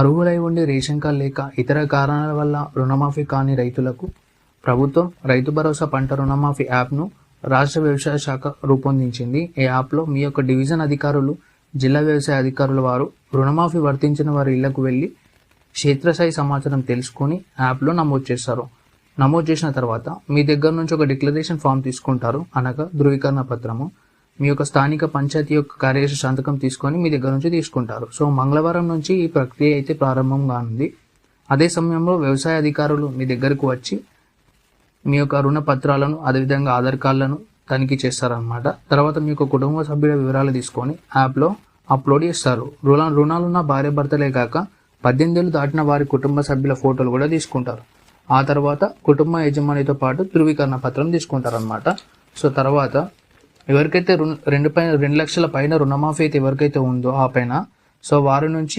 అర్హులై ఉండి ration card లేక ఇతర కారణాల వల్ల రుణమాఫీ కాని రైతులకు ప్రభుత్వం రైతు భరోసా పంట రుణమాఫీ యాప్ను రాష్ట్ర వ్యవసాయ శాఖ రూపొందించింది. ఈ యాప్లో మీ యొక్క డివిజన్ అధికారులు, జిల్లా వ్యవసాయ అధికారుల వారు రుణమాఫీ వర్తించిన వారి ఇళ్లకు వెళ్ళి క్షేత్రస్థాయి సమాచారం తెలుసుకొని యాప్లో నమోదు చేస్తారు. నమోదు చేసిన తర్వాత మీ దగ్గర నుంచి ఒక డిక్లరేషన్ ఫామ్ తీసుకుంటారు, అనగా ధృవీకరణ పత్రము. మీ యొక్క స్థానిక పంచాయతీ యొక్క కార్యదర్శి సంతకం తీసుకొని మీ దగ్గర నుంచి తీసుకుంటారు. సో మంగళవారం నుంచి ఈ ప్రక్రియ అయితే ప్రారంభం కానుంది. అదే సమయంలో వ్యవసాయ అధికారులు మీ దగ్గరకు వచ్చి మీ యొక్క రుణ పత్రాలను, అదేవిధంగా ఆధార్ కార్డులను తనిఖీ చేస్తారనమాట. తర్వాత మీ యొక్క కుటుంబ సభ్యుల వివరాలు తీసుకొని యాప్లో అప్లోడ్ చేస్తారు. రుణాలున్న భార్య భర్తలే కాక 18 ఏళ్ళు దాటిన వారి కుటుంబ సభ్యుల ఫోటోలు కూడా తీసుకుంటారు. ఆ తర్వాత కుటుంబ యజమానితో పాటు ధృవీకరణ పత్రం తీసుకుంటారు అనమాట. సో తర్వాత ఎవరికైతే 2 లక్షల పైన రుణమాఫీ అయితే ఎవరికైతే ఉందో ఆ పైన, సో వారి నుంచి